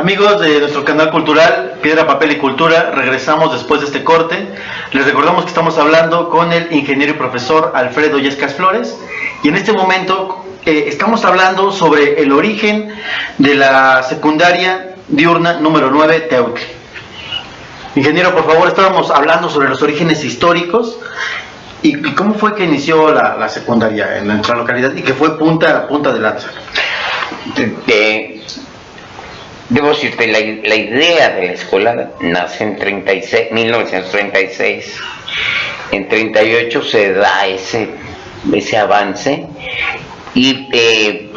Amigos de nuestro canal cultural Piedra, Papel y Cultura, regresamos después de este corte. Les recordamos que estamos hablando con el ingeniero y profesor Alfredo Illescas Flores, y en este momento estamos hablando sobre el origen de la secundaria diurna número 9 Teutli. Ingeniero, por favor, estábamos hablando sobre los orígenes históricos y cómo fue que inició la secundaria en nuestra localidad y que fue punta de lanza. Debo decirte, la idea de la escuela nace en 1936. En 38 se da ese avance,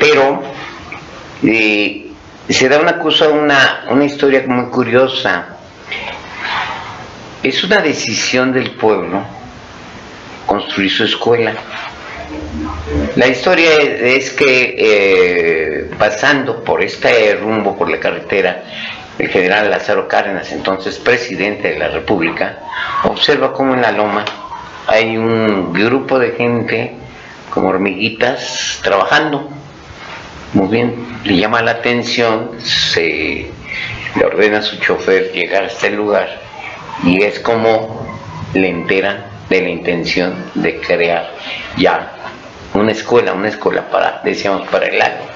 pero se da una historia muy curiosa. Es una decisión del pueblo construir su escuela. La historia es que pasando por este rumbo, por la carretera, el general Lázaro Cárdenas, entonces presidente de la República, observa cómo en la loma hay un grupo de gente como hormiguitas trabajando. Muy bien, le llama la atención, le ordena a su chofer llegar a este lugar y es como le enteran de la intención de crear ya una escuela para el año.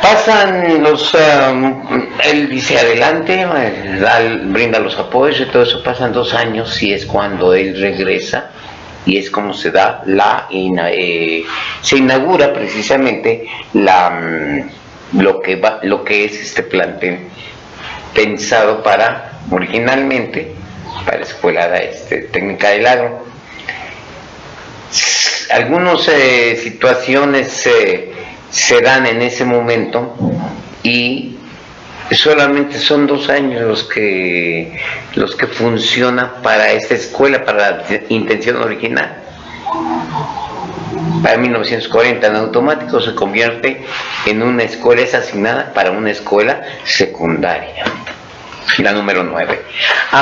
Pasan él dice adelante, brinda los apoyos y todo eso, pasan 2 años y es cuando él regresa y es como se da se inaugura precisamente lo que es este plantel pensado originalmente para la escuela técnica del agro. Algunas situaciones se dan en ese momento y solamente son 2 años los que funciona para esta escuela, para la intención original. Para 1940 en automático se convierte en una escuela, es asignada para una escuela secundaria, la número 9.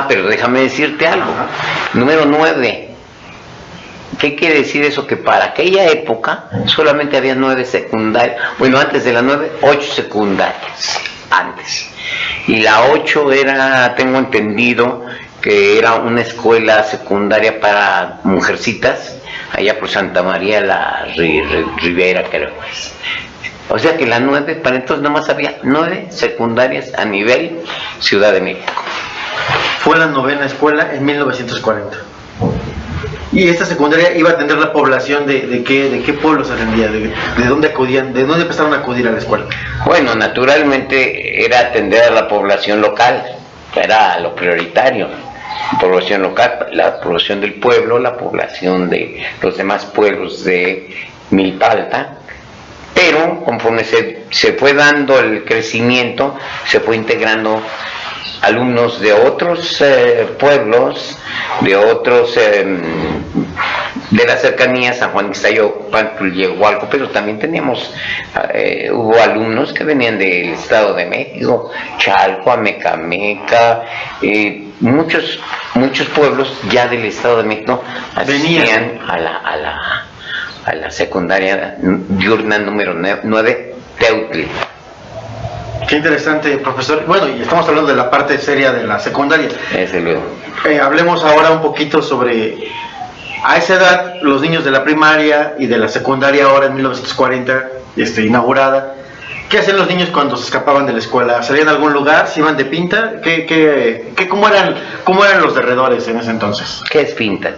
Pero déjame decirte algo. Número 9. ¿Qué quiere decir eso? Que para aquella época solamente había 9 secundarias. Bueno, antes de la 9, 8 secundarias. Antes. Y la 8 era, tengo entendido, que era una escuela secundaria para mujercitas, allá por Santa María la Ribera, creo. O sea que la 9, para entonces nomás había 9 secundarias a nivel Ciudad de México. Fue la 9ª escuela en 1940. Y esta secundaria iba a atender la población de qué pueblos atendía, de dónde acudían, de dónde empezaron a acudir a la escuela. Bueno, naturalmente era atender a la población local, era lo prioritario. Población local, la población del pueblo, la población de los demás pueblos de Milpa Alta. Pero conforme se fue dando el crecimiento, se fue integrando alumnos de otros pueblos, de otros de la cercanía, San Juan Ixtayopan, Yehualco, pero también hubo alumnos que venían del Estado de México, Chalco, Amecameca, muchos pueblos ya del Estado de México asistían a la secundaria diurna número 9 Teutli. Qué interesante, profesor. Bueno, y estamos hablando de la parte seria de la secundaria. Desde luego. Hablemos ahora un poquito sobre, a esa edad, los niños de la primaria y de la secundaria ahora en 1940, inaugurada. ¿Qué hacían los niños cuando se escapaban de la escuela? ¿Salían a algún lugar? ¿Se iban de pinta? ¿Cómo eran los derredores en ese entonces? ¿Qué es pinta?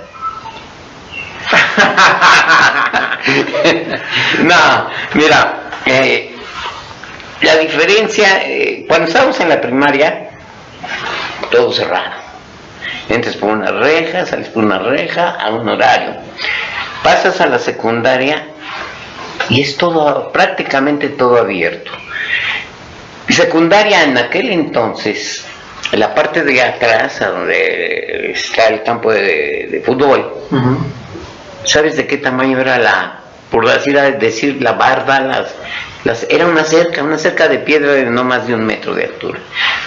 No, mira, la diferencia, cuando estábamos en la primaria, todo cerrado. Entras por una reja, sales por una reja, a un horario. Pasas a la secundaria y es prácticamente todo abierto. Secundaria en aquel entonces, en la parte de atrás, a donde está el campo de fútbol, ¿sabes de qué tamaño era por decir, la barda? Era una cerca de piedra de no más de 1 metro de altura.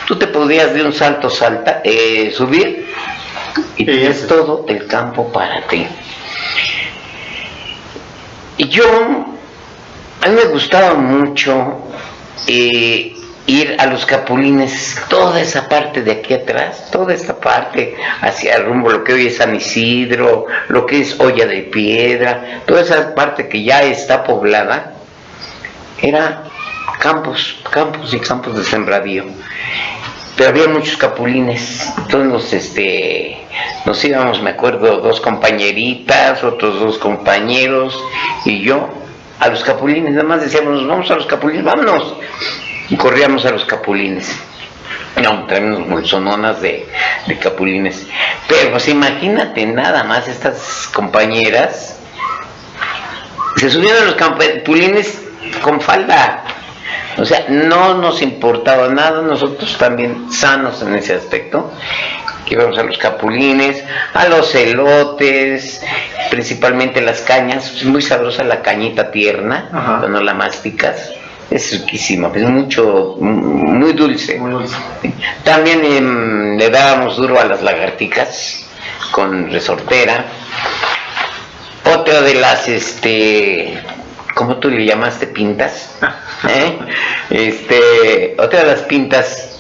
Tú te podías de un salto subir y tenías todo el campo para ti. Y a mí me gustaba mucho ir a los Capulines, toda esa parte de aquí atrás, toda esta parte hacia el rumbo, lo que hoy es San Isidro, lo que es Olla de Piedra, toda esa parte que ya está poblada, era campos y campos de sembradío. Pero había muchos Capulines, entonces nos íbamos, me acuerdo, 2 compañeritas, otros 2 compañeros y yo a los Capulines, nada más decíamos, vamos a los Capulines, vámonos, y corríamos a los Capulines. No, traemos bolsononas de Capulines, pero pues imagínate nada más, estas compañeras se subían a los Capulines con falda. O sea, no nos importaba nada, nosotros también sanos en ese aspecto, que íbamos a los Capulines, a los elotes, principalmente las cañas, es muy sabrosa la cañita tierna, ajá, cuando la masticas, es riquísima, es muy dulce. Muy dulce. También le dábamos duro a las lagartijas con resortera. Otra de las, ¿cómo tú le llamaste? Pintas. Otra de las pintas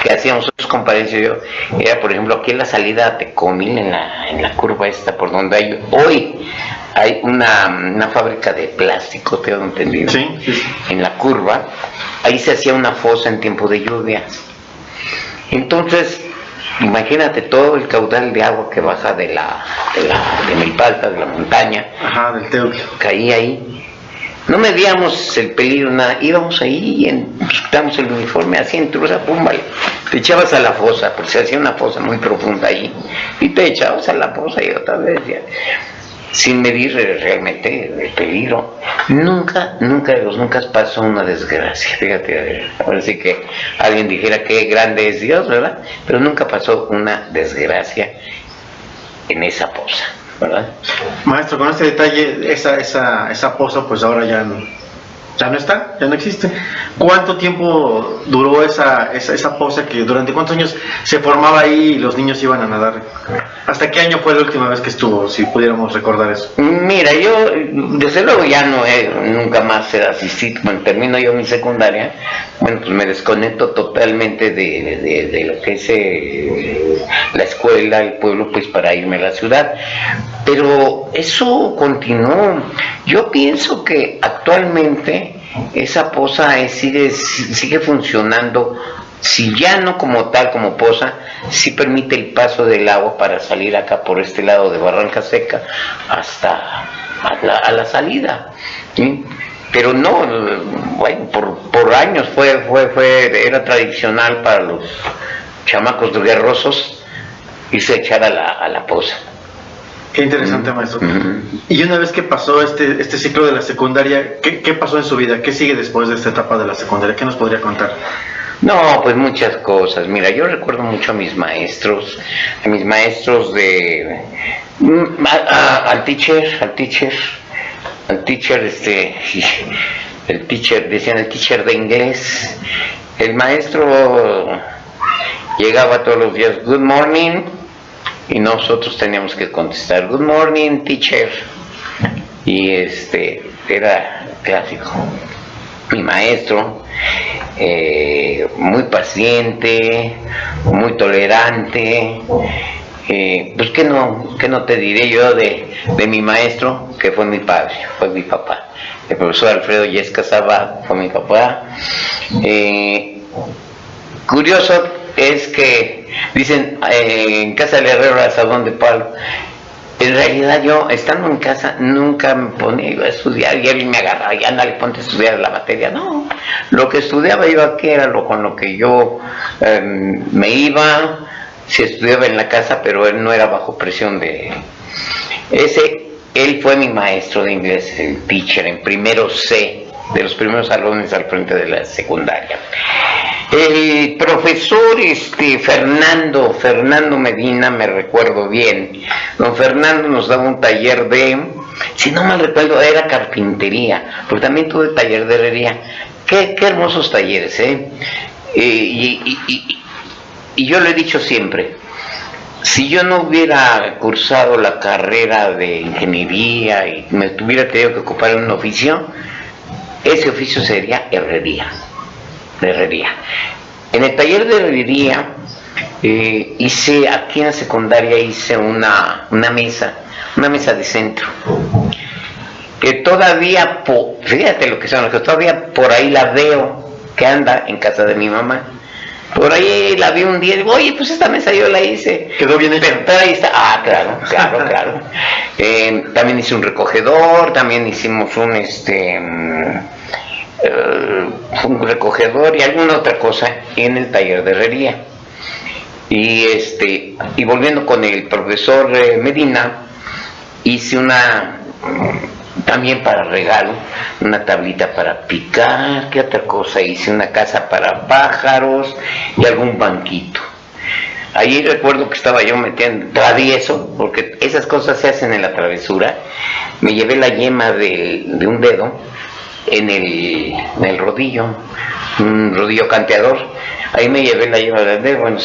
que hacíamos otros compañeros y yo era, por ejemplo, aquí en la salida a Tecomil, en la curva esta, por donde hoy hay una fábrica de plástico, tengo entendido. Sí. En la curva, ahí se hacía una fosa en tiempo de lluvias. Entonces, imagínate todo el caudal de agua que baja de Milpalta, de la montaña. Ajá, del Teucro. Caía ahí. No medíamos el peligro, nada, íbamos ahí y nos quitamos el uniforme, así intrusa, pum, vale. Te echabas a la fosa, porque se hacía una fosa muy profunda ahí, y te echabas a la fosa y otra vez, ya, sin medir realmente el peligro. Nunca de los nunca pasó una desgracia, fíjate, ahora sí que alguien dijera que grande es Dios, ¿verdad? Pero nunca pasó una desgracia en esa fosa, ¿verdad? Maestro, con este detalle, esa poza pues ahora ya no está, ya no existe. ¿Cuánto tiempo duró esa poza, que durante cuántos años se formaba ahí y los niños iban a nadar? ¿Hasta qué año fue la última vez que estuvo, si pudiéramos recordar eso? Mira, yo desde luego ya nunca más asistí. Cuando termino yo mi secundaria, bueno, pues me desconecto totalmente de lo que es la escuela, el pueblo, pues para irme a la ciudad. Pero eso continuó. Yo pienso que actualmente esa poza sigue funcionando, si ya no como tal, como poza, sí permite el paso del agua para salir acá por este lado de Barranca Seca hasta a la salida, ¿sí? Pero no, bueno, por años era tradicional para los chamacos guerrosos irse a echar a la poza. Qué interesante, maestro. Y una vez que pasó este ciclo de la secundaria, ¿qué pasó en su vida? ¿Qué sigue después de esta etapa de la secundaria? ¿Qué nos podría contar? No, pues muchas cosas. Mira, yo recuerdo mucho a mis maestros al teacher, decían el teacher de inglés. El maestro llegaba todos los días, good morning, y nosotros teníamos que contestar, good morning, teacher. Y era clásico. Mi maestro, muy paciente, muy tolerante. Pues que no te diré yo de mi maestro, que fue mi padre, fue mi papá. El profesor Alfredo Yescas Abad fue mi papá. Curioso es que dicen en casa del herrero asadón de palo. En realidad yo, estando en casa, nunca me ponía a estudiar y él me agarraba y ándale, ponte a estudiar la materia. No, lo que estudiaba yo aquí era con lo que yo me iba, se estudiaba en la casa, pero él no era bajo presión de... Él fue mi maestro de inglés, el teacher, en primero C, de los primeros salones al frente de la secundaria. El profesor Fernando Medina, me recuerdo bien, don Fernando nos daba un taller si no mal recuerdo, era carpintería, porque también tuve taller de herrería. Qué hermosos talleres, y yo le he dicho siempre, si yo no hubiera cursado la carrera de ingeniería y me tuviera tenido que ocupar en un oficio, ese oficio sería herrería. de herrería. En el taller de herrería hice, aquí en la secundaria hice una mesa de centro, que todavía, fíjate lo que son, que todavía por ahí la veo, que anda en casa de mi mamá. Por ahí la vi un día y digo, oye, pues esta mesa yo la hice. Quedó bien hecha. Pero ahí está. Ah, claro. También hice un recogedor, también hicimos un recogedor y alguna otra cosa en el taller de herrería. Y volviendo con el profesor Medina, hice también para regalo, una tablita para picar, ¿qué otra cosa? Hice una casa para pájaros y algún banquito. Ahí recuerdo que estaba yo metiendo travieso, porque esas cosas se hacen en la travesura. Me llevé la yema de un dedo en el rodillo, un rodillo canteador. Ahí me llevé la yema del dedo, bueno,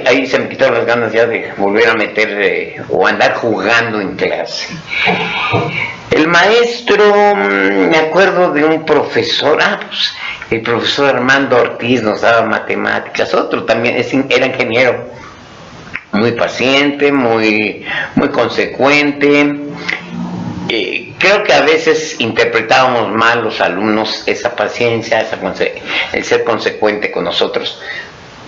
ahí se me quitaron las ganas ya de volver a meter o andar jugando en clase. El maestro, me acuerdo de un profesor, pues, el profesor Armando Ortiz nos daba matemáticas, otro también era ingeniero, muy paciente, muy consecuente. Creo que a veces interpretábamos mal los alumnos esa paciencia, el ser consecuente con nosotros,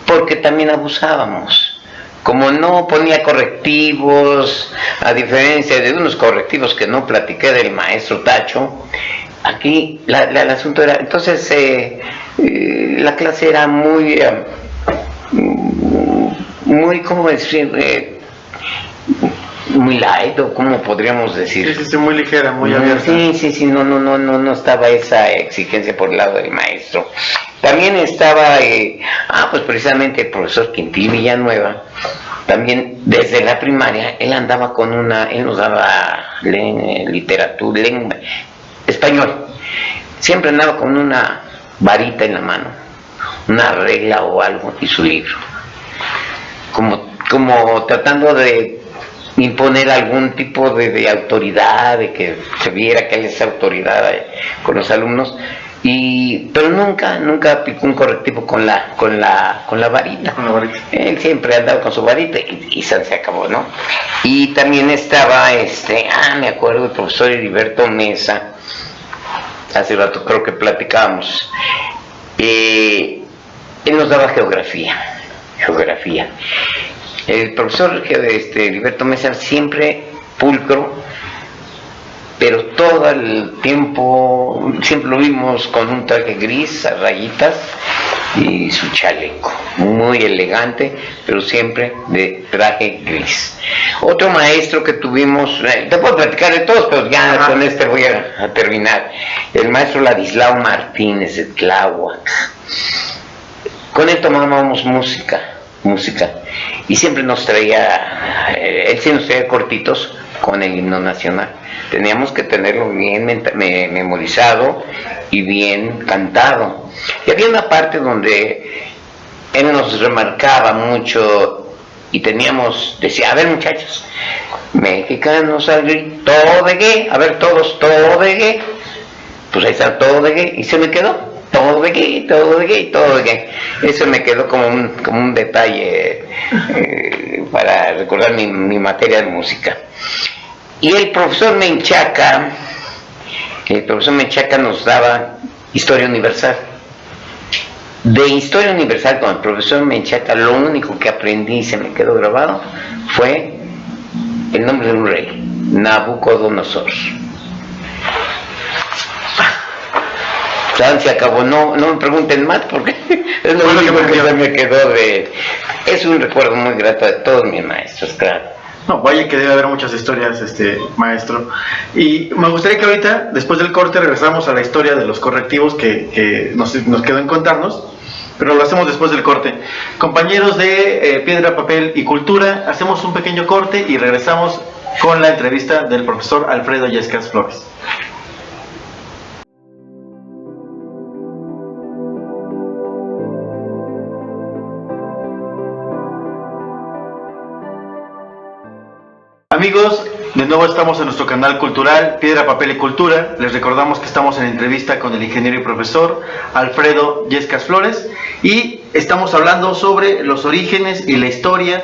porque también abusábamos. Como no ponía correctivos, a diferencia de unos correctivos que no platiqué del maestro Tacho, aquí el asunto era, entonces la clase era muy, ¿cómo decir? Muy light, o cómo podríamos decir. Sí, muy ligera, muy abierta. Sí, no estaba esa exigencia por el lado del maestro. También estaba, pues precisamente el profesor Quintín Villanueva, también desde la primaria, él nos daba literatura, español, siempre andaba con una varita en la mano, una regla o algo, y su libro, como tratando de imponer algún tipo de autoridad, de que se viera que él es autoridad con los alumnos, pero nunca aplicó un correctivo con la varita. Con la varita. Él siempre andaba con su varita y se acabó, ¿no? Y también estaba me acuerdo del profesor Heriberto Mesa, hace rato creo que platicábamos, él nos daba geografía. El profesor Heriberto Mesa siempre pulcro, pero todo el tiempo siempre lo vimos con un traje gris a rayitas y su chaleco, muy elegante, pero siempre de traje gris. Otro maestro que tuvimos, te puedo platicar de todos, pero ya con voy a terminar, el maestro Ladislao Martínez de Tláhuac. Con él tomábamos música, y siempre nos traía, él sí nos traía cortitos con el himno nacional. Teníamos que tenerlo bien memorizado y bien cantado. Y había una parte donde él nos remarcaba mucho y decía, a ver muchachos, mexicanos al grito de gay, a ver todos, todo de gay. Pues ahí está todo de gay, y se me quedó. Todo de gay. Eso me quedó como un detalle para recordar mi materia de música. Y el profesor Menchaca nos daba Historia Universal. De Historia Universal con el profesor Menchaca, lo único que aprendí y se me quedó grabado fue el nombre de un rey, Nabucodonosor. Se acabó, no me pregunten más porque es lo único que me quedó es un recuerdo muy grato de todos mis maestros, claro. No, vaya que debe haber muchas historias, maestro. Y me gustaría que ahorita, después del corte, regresamos a la historia de los correctivos que nos quedó en contarnos, pero lo hacemos después del corte. Compañeros de Piedra, Papel y Cultura, hacemos un pequeño corte y regresamos con la entrevista del profesor Alfredo Illescas Flores. Amigos, de nuevo estamos en nuestro canal cultural Piedra, Papel y Cultura. Les recordamos que estamos en entrevista con el ingeniero y profesor Alfredo Illescas Flores y estamos hablando sobre los orígenes y la historia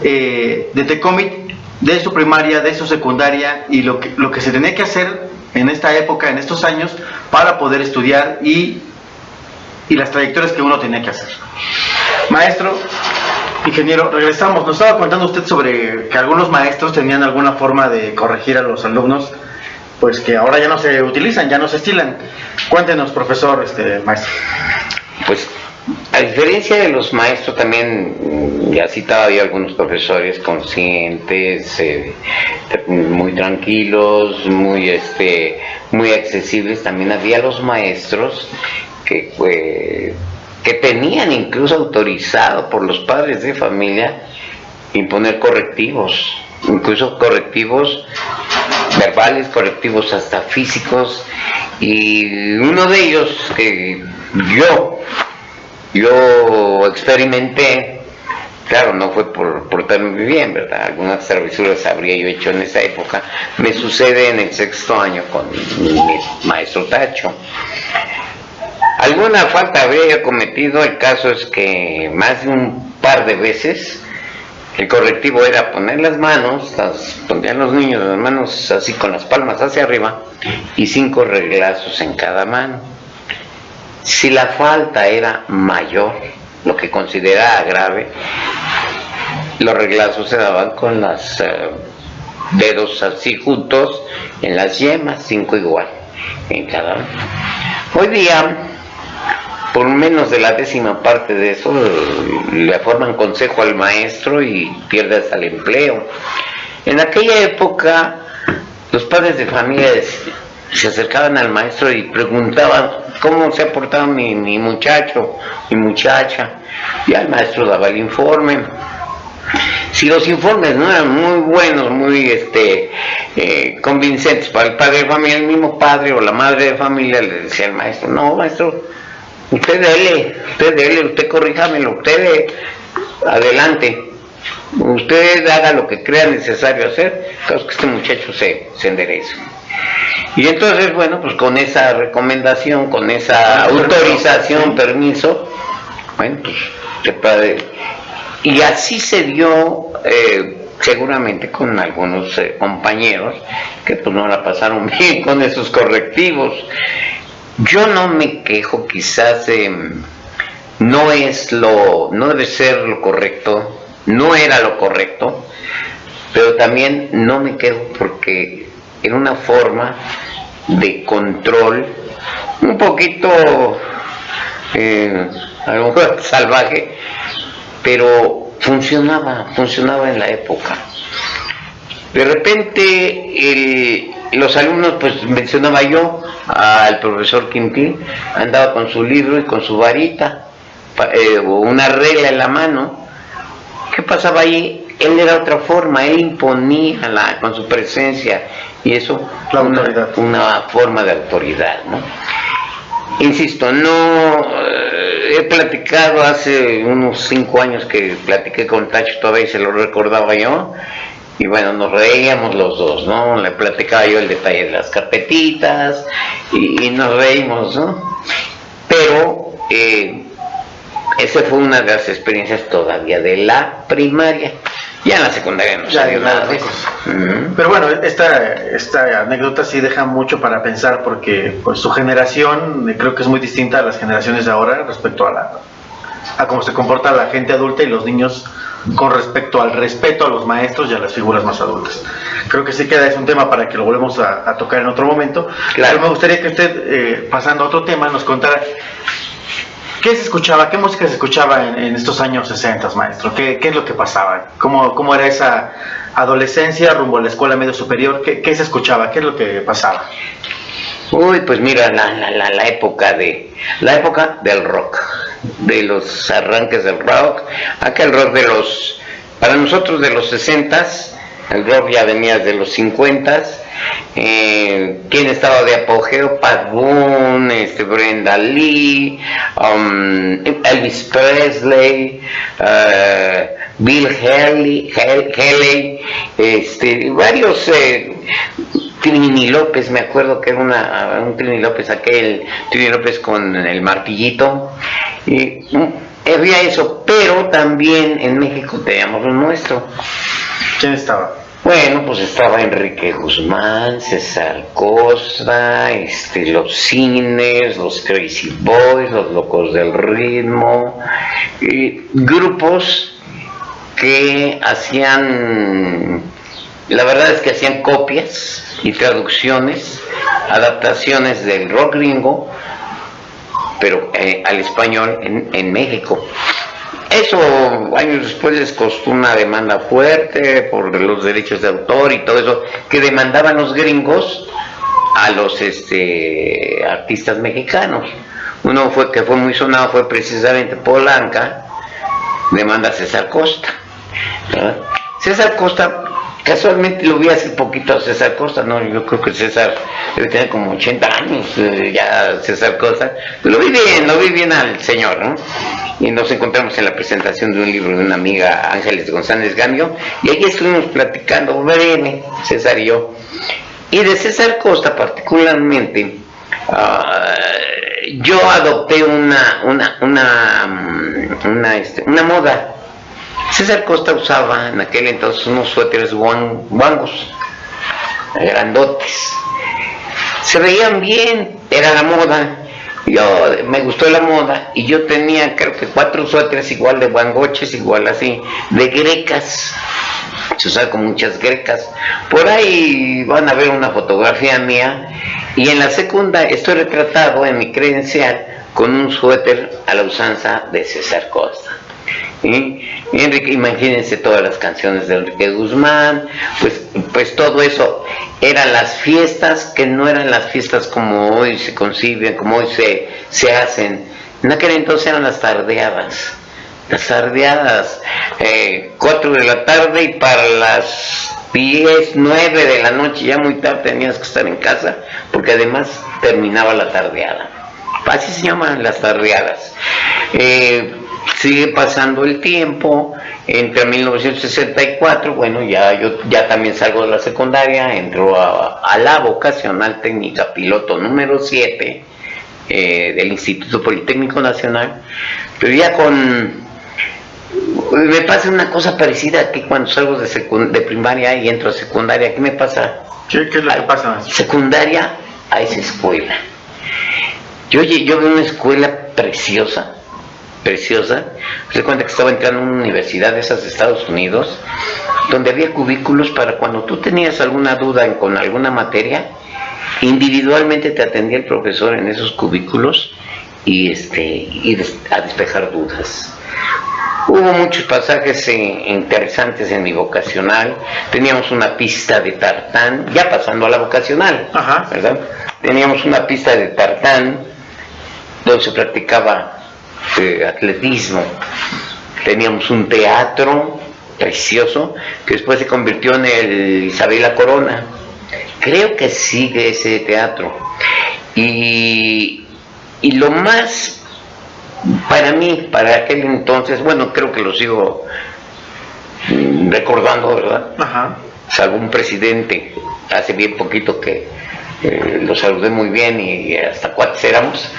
de Tecómitl, de su primaria, de su secundaria y lo que se tenía que hacer en esta época, en estos años, para poder estudiar y las trayectorias que uno tenía que hacer. Maestro, ingeniero, regresamos. Nos estaba contando usted sobre que algunos maestros tenían alguna forma de corregir a los alumnos, pues que ahora ya no se utilizan, ya no se estilan. Cuéntenos, profesor, maestro. Pues, a diferencia de los maestros también, ya citaba yo algunos profesores conscientes, muy tranquilos, muy accesibles. También había los maestros que tenían incluso autorizado por los padres de familia imponer correctivos, incluso correctivos verbales, correctivos hasta físicos, y uno de ellos que yo experimenté, claro, no fue por portarme muy bien, ¿verdad? Algunas travesuras habría yo hecho en esa época. Me sucede en el 6º año con mi maestro Tacho. Alguna falta había cometido. El caso es que más de un par de veces el correctivo era poner las manos, ponían los niños las manos así con las palmas hacia arriba y 5 reglazos en cada mano. Si la falta era mayor, lo que consideraba grave, los reglazos se daban con los dedos así juntos en las yemas, 5 igual en cada uno. Hoy día, por menos de la 10ª parte de eso, le forman consejo al maestro y pierde hasta el empleo. En aquella época, los padres de familia se acercaban al maestro y preguntaban cómo se ha portado mi muchacho, mi muchacha, y el maestro daba el informe. Si los informes no eran muy buenos, muy convincentes para el padre de familia, el mismo padre o la madre de familia le decía al maestro: no, maestro, usted dele, usted corríjamelo, usted adelante, usted haga lo que crea necesario hacer, para que este muchacho se enderece. Y entonces, bueno, pues con esa recomendación, con esa autorización, permiso, bueno, pues y así se dio seguramente con algunos compañeros que pues no la pasaron bien con esos correctivos. Yo no me quejo, quizás no debe ser lo correcto, no era lo correcto, pero también no me quejo porque era una forma de control un poquito a lo mejor salvaje, pero funcionaba en la época. De repente los alumnos, pues mencionaba yo al profesor Quintín, andaba con su libro y con su varita o una regla en la mano. ¿Qué pasaba ahí? Él era otra forma, él imponía con su presencia, y eso, una forma de autoridad, ¿no? Insisto, he platicado hace unos 5 años que platiqué con Tacho, todavía se lo recordaba yo, y bueno, nos reíamos los dos, ¿no? Le platicaba yo el detalle de las carpetitas, y nos reímos, ¿no? Pero esa fue una de las experiencias todavía de la primaria. Ya en la secundaria no se dio nada de eso. Pero bueno, esta anécdota sí deja mucho para pensar, porque pues su generación creo que es muy distinta a las generaciones de ahora respecto a cómo se comporta la gente adulta y los niños con respecto al respeto a los maestros y a las figuras más adultas. Creo que sí queda, es un tema para que lo volvemos a tocar en otro momento. Claro. Pero me gustaría que usted, pasando a otro tema, nos contara ¿qué se escuchaba? ¿Qué música se escuchaba en estos años 60, maestro? ¿Qué es lo que pasaba? ¿Cómo era esa adolescencia rumbo a la escuela medio superior? ¿Qué se escuchaba? ¿Qué es lo que pasaba? Uy, pues mira, la época del rock, de los arranques del rock, aquel rock para nosotros de los 60s, el rock ya venía de los 50s. ¿Quién estaba de apogeo? Pat Boone, Brenda Lee, Elvis Presley, Bill Haley, varios, Trini López, me acuerdo que era un Trini López, aquel Trini López con el martillito, y había eso, pero también en México teníamos lo nuestro. ¿Quién estaba? Bueno, pues estaba Enrique Guzmán, César Costa, los Cines, los Crazy Boys, los Locos del Ritmo, grupos que hacían, la verdad es que hacían copias y traducciones, adaptaciones del rock gringo, pero al español en México. Eso años después les costó una demanda fuerte por los derechos de autor y todo eso, que demandaban los gringos a los artistas mexicanos. Uno que fue muy sonado fue precisamente Polanca, demanda a César Costa, ¿verdad? César Costa, casualmente lo vi hace poquito a César Costa, ¿no? Yo creo que César debe tener como 80 años, ya César Costa. Lo vi bien al señor, ¿no? Y nos encontramos en la presentación de un libro de una amiga, Ángeles González Gamio, y ahí estuvimos platicando breve, César y yo. Y de César Costa particularmente, yo adopté una moda. César Costa usaba en aquel entonces unos suéteres guangos, grandotes. Se veían bien, era la moda. Me gustó la moda y yo tenía creo que 4 suéteres igual de guangoches, igual así, de grecas. Se usaba con muchas grecas. Por ahí van a ver una fotografía mía y en la segunda estoy retratado en mi credencial con un suéter a la usanza de César Costa. Enrique, imagínense todas las canciones de Enrique Guzmán, pues todo eso eran las fiestas que no eran las fiestas como hoy se conciben, como hoy se hacen. En aquel entonces eran las tardeadas, 4 de la tarde y para las 10, 9 de la noche, ya muy tarde tenías que estar en casa, porque además terminaba la tardeada. Así se llaman las tardeadas. Sigue pasando el tiempo, entre 1964, bueno, yo ya también salgo de la secundaria, entro a la vocacional técnica piloto número 7 del Instituto Politécnico Nacional, pero ya me pasa una cosa parecida que cuando salgo de primaria y entro a secundaria. ¿Qué me pasa? ¿Qué es lo que pasa? Secundaria a esa escuela. Yo veo una escuela preciosa. Se cuenta que estaba entrando a una universidad de esas de Estados Unidos, donde había cubículos para cuando tú tenías alguna duda con alguna materia, individualmente te atendía el profesor en esos cubículos y a despejar dudas. Hubo muchos pasajes interesantes en mi vocacional. Teníamos una pista de tartán, ya pasando a la vocacional, ¿verdad? Teníamos una pista de tartán donde se practicaba atletismo. Teníamos un teatro precioso que después se convirtió en el Isabel la Corona. Creo que sigue ese teatro. Y lo más, para mí, para aquel entonces, bueno, creo que lo sigo recordando, ¿verdad? Salvo un presidente, hace bien poquito que lo saludé muy bien y hasta cuates éramos.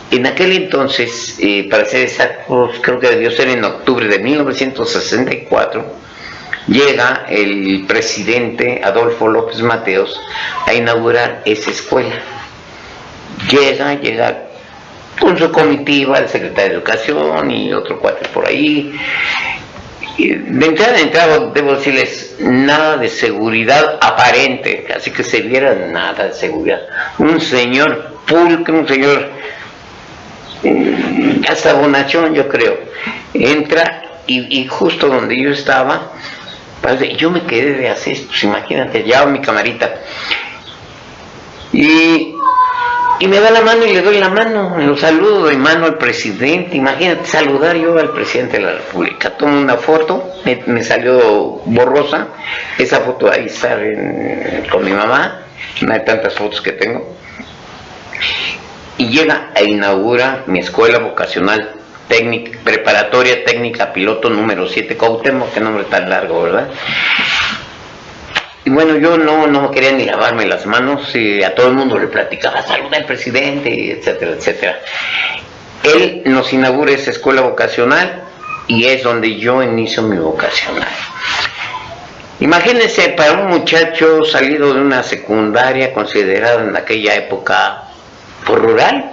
En aquel entonces, para ser exactos, creo que debió ser en octubre de 1964, llega el presidente Adolfo López Mateos a inaugurar esa escuela. Llega con su comitiva, el secretario de Educación y otro cuate por ahí. Y de entrada, debo decirles, nada de seguridad aparente, así que se viera nada de seguridad. Un señor pulcro, un señor hasta bonachón, yo creo, entra y justo donde yo estaba, yo me quedé de hacer, pues imagínate, llevaba mi camarita y me da la mano y le doy la mano, lo saludo, doy mano al presidente. Imagínate saludar yo al presidente de la República. Tomo una foto, me salió borrosa, esa foto ahí está con mi mamá, una de tantas fotos que tengo. Y llega e inaugura mi escuela vocacional preparatoria técnica piloto número 7 Cuauhtémoc, qué nombre tan largo, ¿verdad? Y bueno, yo no quería ni lavarme las manos y a todo el mundo le platicaba, saluda al presidente, etcétera, etcétera. Él nos inaugura esa escuela vocacional y es donde yo inicio mi vocacional. Imagínense, para un muchacho salido de una secundaria considerada en aquella época por rural,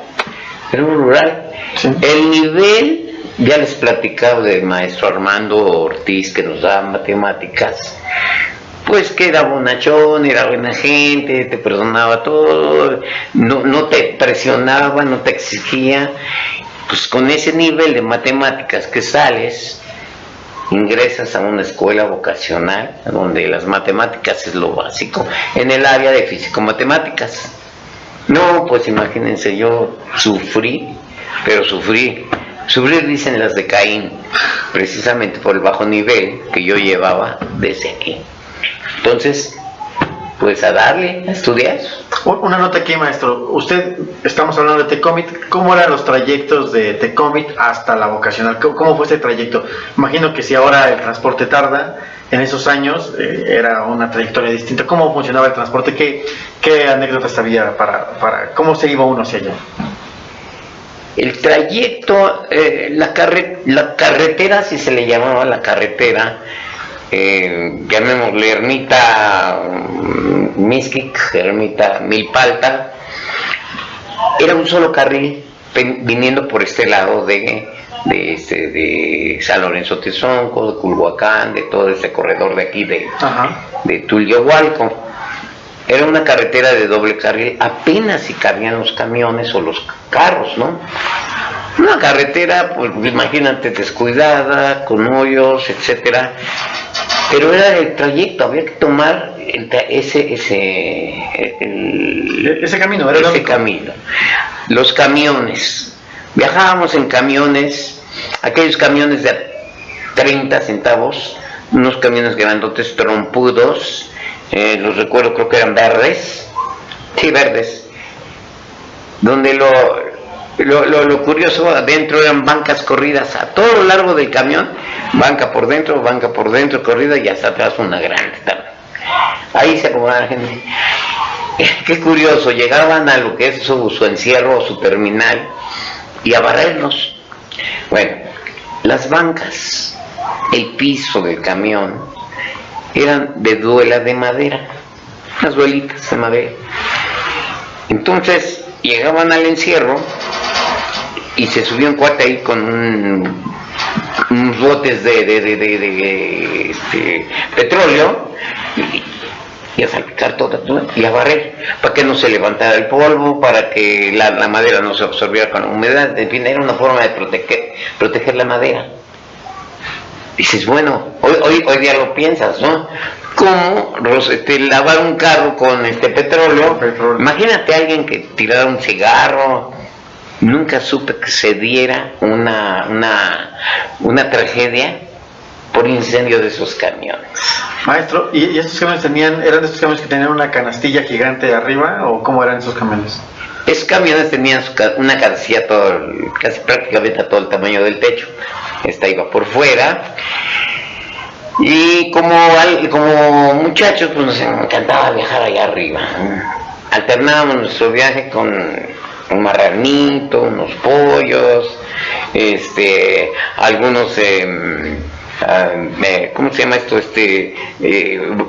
era un rural, sí. El nivel, ya les platicaba del maestro Armando Ortiz que nos daba matemáticas, pues que era bonachón, era buena gente, te perdonaba todo, no te presionaba, no te exigía. Pues con ese nivel de matemáticas que sales, ingresas a una escuela vocacional donde las matemáticas es lo básico en el área de físico-matemáticas. No, pues imagínense, yo sufrí, pero sufrir dicen las de Caín, precisamente por el bajo nivel que yo llevaba desde aquí. Entonces, pues a darle, a estudiar. Una nota aquí, maestro. Usted, estamos hablando de Tecomit. ¿Cómo eran los trayectos de Tecomit hasta la vocacional? ¿Cómo fue ese trayecto? Imagino que si ahora el transporte tarda, en esos años era una trayectoria distinta. ¿Cómo funcionaba el transporte? ¿Qué anécdotas había para cómo se iba uno hacia allá? El trayecto, la carretera, si se le llamaba la carretera, llamémosle Ermita Mixquic, Ermita Milpalta, era un solo carril viniendo por este lado de San Lorenzo Tezonco, de Culhuacán, de todo ese corredor de aquí de Tulyohualco. Era una carretera de doble carril, apenas si cabían los camiones o los carros, ¿no? Una carretera, pues imagínate, descuidada, con hoyos, etcétera. Pero era el trayecto, había que tomar ese camino, era ese camino. Los camiones, viajábamos en camiones, aquellos camiones de 30 centavos, unos camiones grandotes trompudos, los recuerdo, creo que eran verdes, sí, verdes, donde lo curioso, adentro eran bancas corridas a todo lo largo del camión, banca por dentro, corrida, y hasta atrás una grande también. Ahí se acomodaba la gente. Qué curioso, llegaban a lo que es su encierro o su terminal y a barrerlos. Bueno, las bancas, el piso del camión, eran de duela de madera, unas duelitas de madera. Entonces llegaban al encierro y se subió un cuate ahí con unos botes de petróleo y a salpicar todo y a barrer para que no se levantara el polvo, para que la madera no se absorbiera con la humedad. En fin, era una forma de proteger la madera. Dices, bueno, hoy día lo piensas, ¿no? ¿Cómo lavar un carro con petróleo? Imagínate a alguien que tirara un cigarro. Nunca supe que se diera una tragedia por incendio de esos camiones. Maestro, ¿y estos camiones eran de estos camiones que tenían una canastilla gigante arriba, o cómo eran esos camiones? Esos camiones tenían una canastilla casi prácticamente a todo el tamaño del techo. Esta iba por fuera. Y como muchachos, pues nos encantaba viajar allá arriba. Alternábamos nuestro viaje con un marranito, unos pollos, algunos, ¿cómo se llama esto?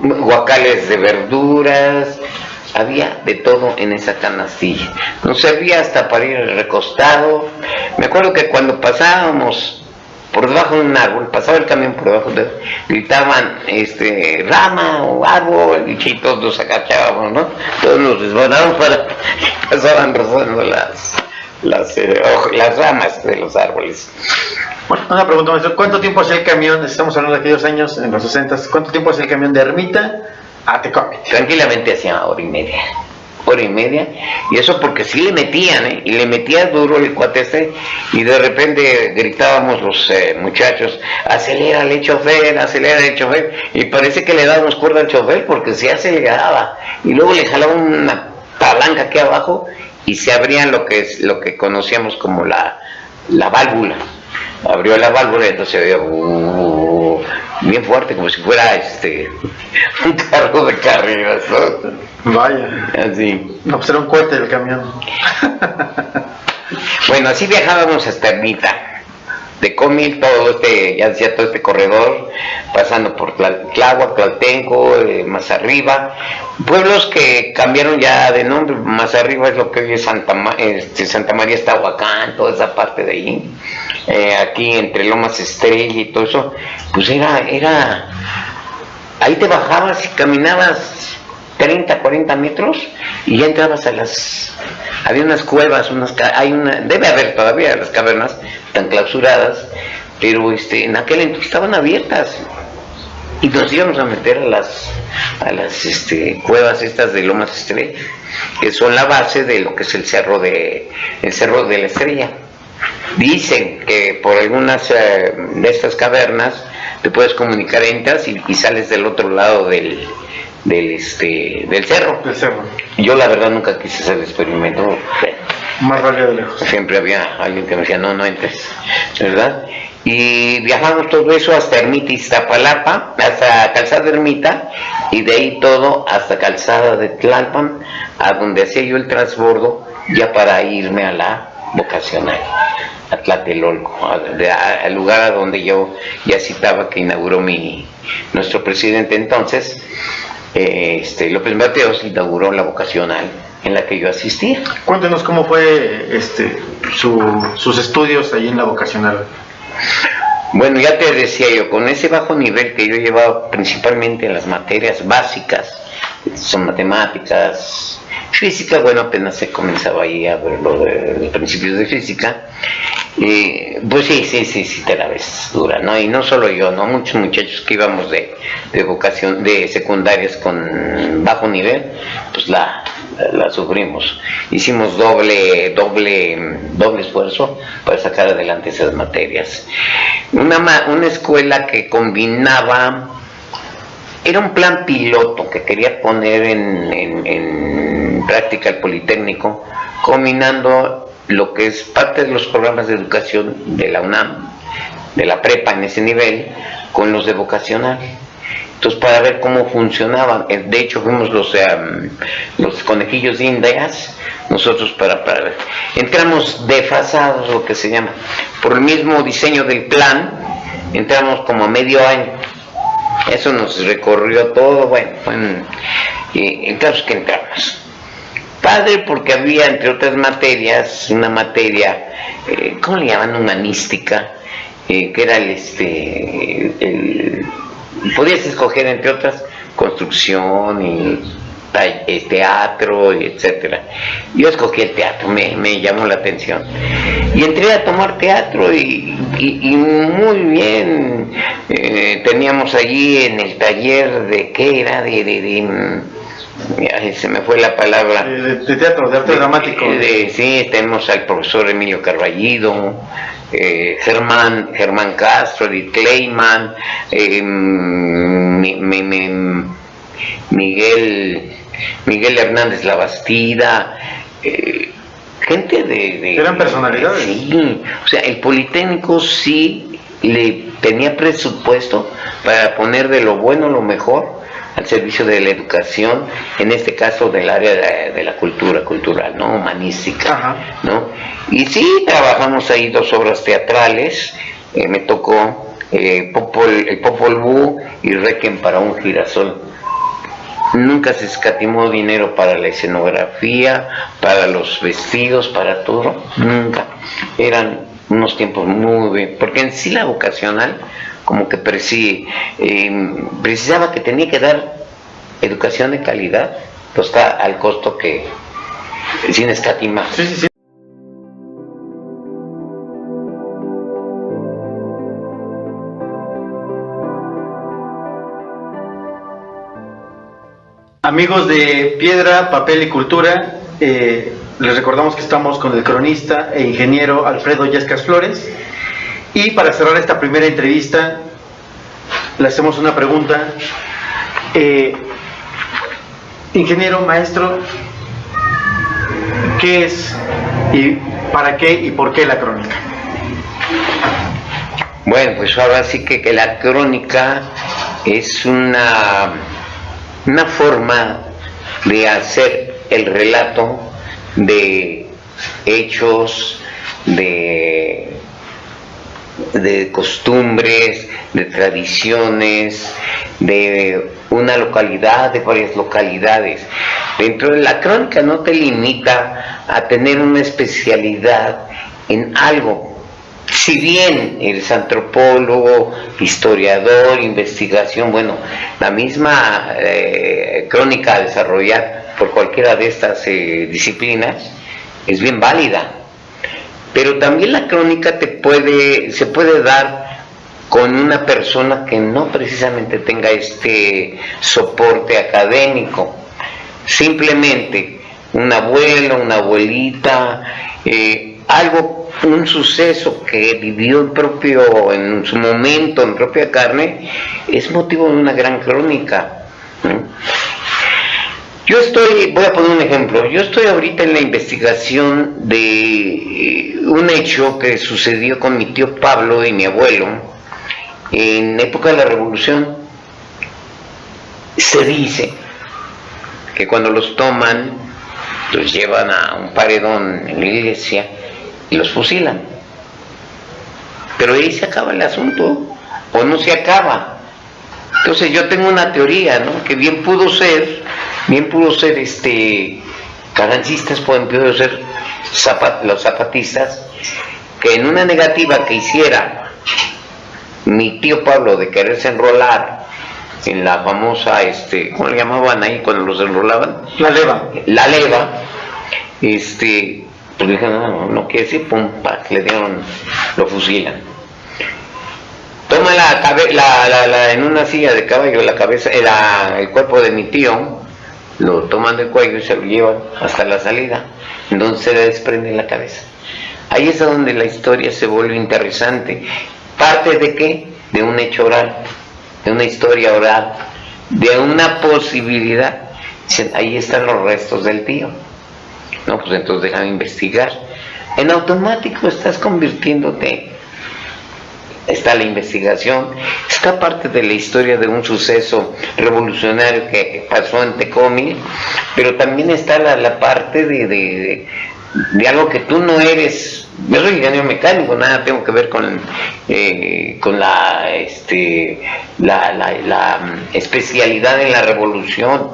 Guacales de verduras. Había de todo en esa canastilla. Nos servía hasta para ir recostado. Me acuerdo que cuando pasábamos por debajo de un árbol, pasaba el camión por debajo gritaban rama o árbol, y todos nos agachábamos, ¿no? Todos nos resbalábamos para pasaban rozando las ramas de los árboles. Bueno, una pregunta, maestro, ¿cuánto tiempo hacía el camión? Estamos hablando de aquellos años, en los 60, ¿cuánto tiempo hacía el camión de Ermita a Tecomit? Tranquilamente hacía hora y media, y eso porque sí le metían, y le metía duro el cuate y de repente gritábamos los muchachos, acelérale chofer, y parece que le dábamos cuerda al chofer porque se aceleraba, y luego le jalaba una palanca aquí abajo y se abrían lo que conocíamos como la válvula. abrió la válvula y entonces se veía bien fuerte, como si fuera un carro de carreras, ¿no? Vaya. Así. No, pues era un cohete del camión. Bueno, así viajábamos hasta Ermita. De Comil, ya decía, todo este corredor, pasando por Tláhuac, Tlaltenco, más arriba, pueblos que cambiaron ya de nombre. Más arriba es lo que hoy es Santa María Estahuacán, toda esa parte de ahí, aquí entre Lomas Estrella y todo eso, pues era, ahí te bajabas y caminabas 30, 40 metros y ya entrabas había unas cuevas, debe haber todavía las cavernas tan clausuradas, pero en aquel entonces estaban abiertas y nos íbamos a meter a las cuevas estas de Lomas Estrella, que son la base de lo que es el cerro de la Estrella. Dicen que por algunas de estas cavernas te puedes comunicar, entras y sales del otro lado del cerro. Del cerro. Yo la verdad nunca quise hacer el experimento. Más valía de lejos. Siempre había alguien que me decía, no entres, ¿verdad? Y viajamos todo eso hasta Ermita Iztapalapa, hasta Calzada de Ermita, y de ahí todo hasta Calzada de Tlalpan, a donde hacía yo el transbordo, ya para irme a la vocacional, a Tlatelolco, al lugar a donde yo ya citaba que inauguró nuestro presidente entonces, López Mateos, inauguró la vocacional en la que yo asistí. Cuéntenos cómo fue sus estudios ahí en la vocacional. Bueno, ya te decía yo, con ese bajo nivel que yo llevaba principalmente en las materias básicas, son matemáticas, física, bueno, apenas se comenzaba ahí a ver lo de los principios de física, pues sí, te la ves dura, ¿no? Y no solo yo, ¿no? Muchos muchachos que íbamos de vocación, de secundarias con bajo nivel, pues la sufrimos. Hicimos doble esfuerzo para sacar adelante esas materias. Una escuela que combinaba, era un plan piloto que quería poner en práctica el Politécnico, combinando lo que es parte de los programas de educación de la UNAM, de la prepa en ese nivel, con los de vocacional. Entonces, para ver cómo funcionaban, de hecho fuimos los conejillos de Indias, nosotros para ver. Entramos desfasados, lo que se llama, por el mismo diseño del plan, entramos como a medio año. Eso nos recorrió todo, bueno, el caso es que entramos. Padre, porque había, entre otras materias, una materia, ¿cómo le llaman? Humanística, que era podías escoger, entre otras, construcción y teatro, y etcétera. Yo escogí el teatro, me llamó la atención. Y entré a tomar teatro y muy bien. Teníamos allí en el taller de, ¿qué era? Se me fue la palabra. De teatro, de arte dramático. Sí, tenemos al profesor Emilio Carballido, Germán Castro, Edith Kleiman, Miguel Hernández Labastida, gente de eran personalidades. Sí, o sea, el Politécnico sí le tenía presupuesto para poner de lo bueno lo mejor al servicio de la educación, en este caso del área de la cultural, ¿no? Humanística. Ajá. ¿No? Y sí, trabajamos ahí 2 obras teatrales, me tocó el Popol Vuh y Requiem para un girasol. Nunca se escatimó dinero para la escenografía, para los vestidos, para todo, nunca. Eran unos tiempos muy bien, porque en sí la vocacional como que precisaba que tenía que dar educación de calidad, pues está al costo que sin escatimar. Sí. Amigos de Piedra, Papel y Cultura, les recordamos que estamos con el cronista e ingeniero Alfredo Illescas Flores. Y para cerrar esta primera entrevista, le hacemos una pregunta. Ingeniero, maestro, ¿qué es y para qué y por qué la crónica? Bueno, pues ahora sí que la crónica es una forma de hacer el relato de hechos, de costumbres, de tradiciones, de una localidad, de varias localidades. Dentro de la crónica no te limita a tener una especialidad en algo. Si bien eres antropólogo, historiador, investigación, bueno, la misma crónica a desarrollar por cualquiera de estas disciplinas es bien válida. Pero también la crónica se puede dar con una persona que no precisamente tenga este soporte académico. Simplemente un abuelo, una abuelita, un suceso que vivió en su momento, en propia carne, es motivo de una gran crónica. Voy a poner un ejemplo, yo estoy ahorita en la investigación de un hecho que sucedió con mi tío Pablo y mi abuelo en época de la Revolución. Se dice que cuando los toman, los llevan a un paredón en la iglesia y los fusilan. Pero ahí se acaba el asunto, o no se acaba. Entonces yo tengo una teoría, ¿no? Que bien pudo ser carrancistas, pueden ser los zapatistas, que en una negativa que hiciera mi tío Pablo de quererse enrolar en la famosa, ¿cómo le llamaban ahí cuando los enrolaban? La leva. La leva, pues dijeron, no quiere decir, pum, le dieron, lo fusilan. Toma en una silla de caballo la cabeza, el cuerpo de mi tío, lo toman del cuello y se lo llevan hasta la salida, entonces se le desprende la cabeza. Ahí es donde la historia se vuelve interesante. ¿Parte de qué? De un hecho oral, de una historia oral, de una posibilidad. Ahí están los restos del tío. No, pues entonces déjame investigar. En automático estás convirtiéndote. Está la investigación, está parte de la historia de un suceso revolucionario que pasó en Tecomil, pero también está la parte de algo que tú no eres. Yo soy ingeniero mecánico, nada tengo que ver con la especialidad en la revolución,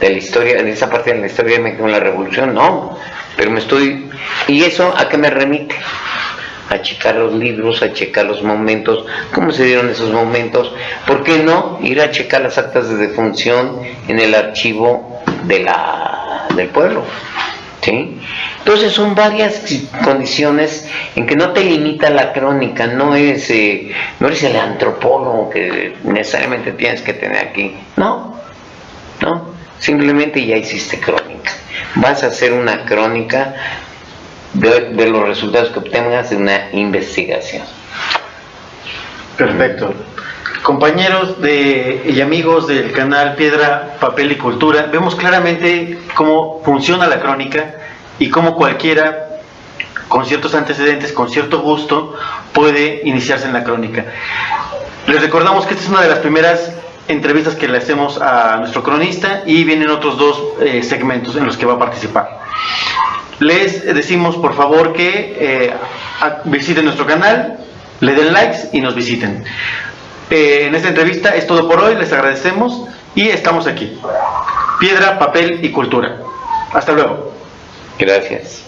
de la historia, en esa parte de la historia de la revolución, no, pero ¿y eso a qué me remite? A checar los libros, a checar los momentos, cómo se dieron esos momentos. ¿Por qué no ir a checar las actas de defunción en el archivo del pueblo? ¿Sí? Entonces son varias condiciones en que no te limita la crónica, no eres el antropólogo que necesariamente tienes que tener aquí, no, simplemente ya hiciste crónica, vas a hacer una crónica de los resultados que obtengas de una investigación. Perfecto. Compañeros y amigos del canal Piedra, Papel y Cultura, vemos claramente cómo funciona la crónica y cómo cualquiera con ciertos antecedentes, con cierto gusto, puede iniciarse en la crónica. Les recordamos que esta es una de las primeras entrevistas que le hacemos a nuestro cronista y vienen otros dos segmentos en los que va a participar. Les decimos por favor que visiten nuestro canal, le den likes y nos visiten. En esta entrevista es todo por hoy, les agradecemos y estamos aquí. Piedra, Papel y Cultura. Hasta luego. Gracias.